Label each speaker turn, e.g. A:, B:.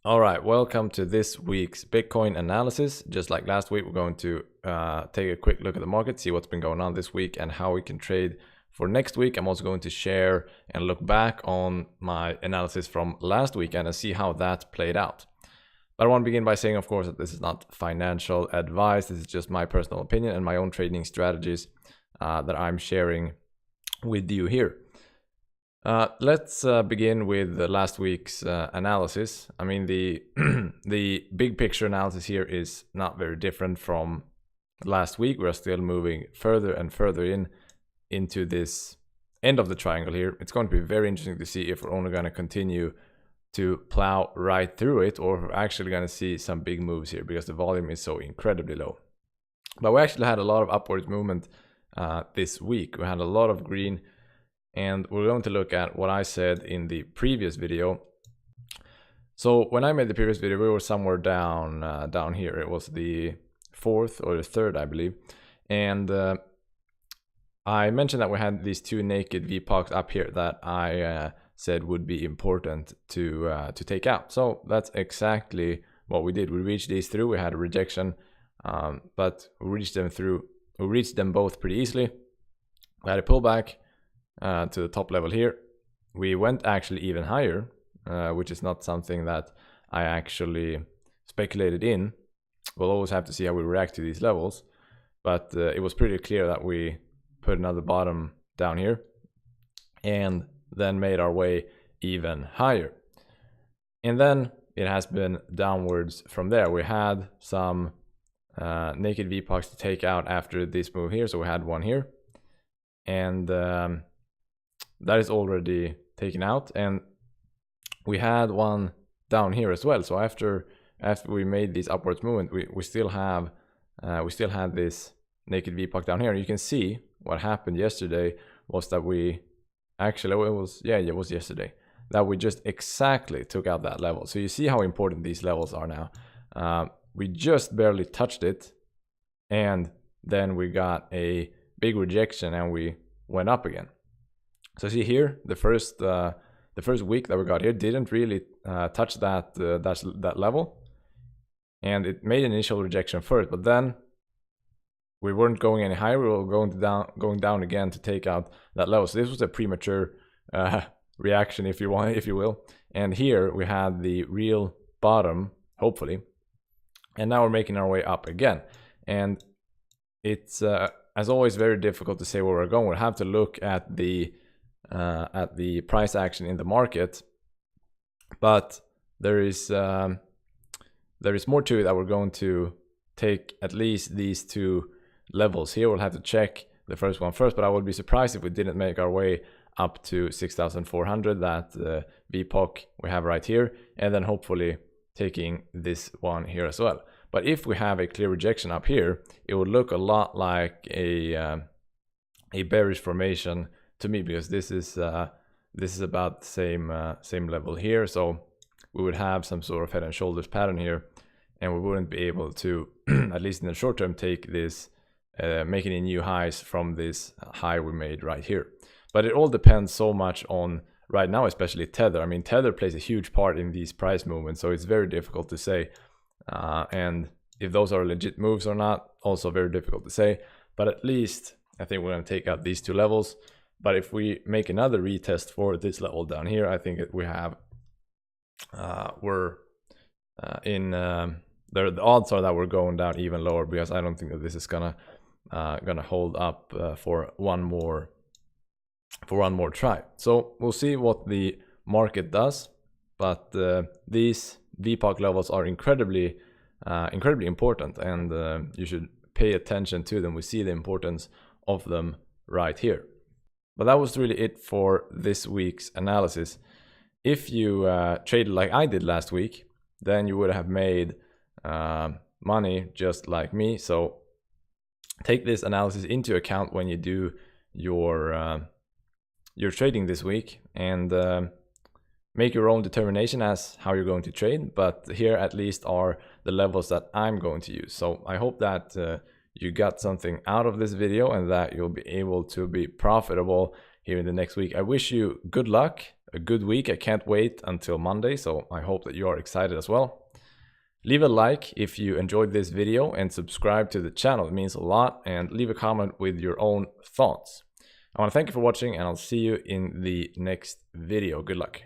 A: All right, welcome to this week's Bitcoin analysis. Just like last week, we're going to take a quick look at the market, see what's been going on this week and how we can trade for next week. I'm also going to share and look back on my analysis from last weekend and see how that played out. But I want to begin by saying, of course, that this is not financial advice. This is just my personal opinion and my own trading strategies that I'm sharing with you here. Let's begin with last week's analysis. I mean, the the big picture analysis here is not very different from last week. We're still moving further and further into this end of the triangle here. It's going to be very interesting to see if we're only going to continue to plow right through it, or if we're actually going to see some big moves here because the volume is so incredibly low. But we actually had a lot of upwards movement this week. We had a lot of green. And we're going to look at what I said in the previous video. So when I made the previous video, we were somewhere down here. It was the 4th or the 3rd, I believe. And I mentioned that we had these two naked VPOCs up here that I said would be important to take out. So that's exactly what we did. We reached these through. We had a rejection, but we reached them through. We reached them both pretty easily. We had a pullback to the top level here. We went actually even higher, which is not something that I actually speculated in. We'll always have to see how we react to these levels, but it was pretty clear that we put another bottom down here and then made our way even higher. And then it has been downwards from there. We had some naked VPOCs to take out after this move here. So we had one here, and that is already taken out, and we had one down here as well. So after we made this upwards movement, we still had this naked VPOC down here. And you can see what happened yesterday was that we actually, it was yesterday that we just exactly took out that level. So you see how important these levels are now. We just barely touched it, and then we got a big rejection and we went up again. So see here, the first week that we got here didn't really touch that level, and it made an initial rejection first. But then we weren't going any higher; we were going down again to take out that level. So this was a premature reaction, if you will. And here we had the real bottom, hopefully, and now we're making our way up again. And it's as always very difficult to say where we're going. We'll have to look at the price action in the market, but there is more to it that we're going to take at least these two levels here. We'll have to check the first one first, but I would be surprised if we didn't make our way up to 6,400, that VPOC we have right here, and then hopefully taking this one here as well. But if we have a clear rejection up here, it would look a lot like a bearish formation to me, because this is about the same level here. So we would have some sort of head and shoulders pattern here, and we wouldn't be able to at least in the short term take this making any new highs from this high we made right here. But it all depends so much on right now, especially Tether. I mean, Tether plays a huge part in these price movements, so it's very difficult to say, and if those are legit moves or not, also very difficult to say. But at least I think we're going to take out these two levels. But if we make another retest for this level down here, I think we have the odds are that we're going down even lower, because I don't think that this is gonna hold up for one more try. So we'll see what the market does, but these VPOC levels are incredibly important, and you should pay attention to them. We see the importance of them right here. But that was really it for this week's analysis. If you traded like I did last week, then you would have made money just like me. So take this analysis into account when you do your trading this week, and make your own determination as how you're going to trade. But here at least are the levels that I'm going to use. So I hope that you got something out of this video and that you'll be able to be profitable here in the next week. I wish you good luck, a good week. I can't wait until Monday, so I hope that you are excited as well. Leave a like if you enjoyed this video and subscribe to the channel. It means a lot. And leave a comment with your own thoughts. I want to thank you for watching, and I'll see you in the next video. Good luck.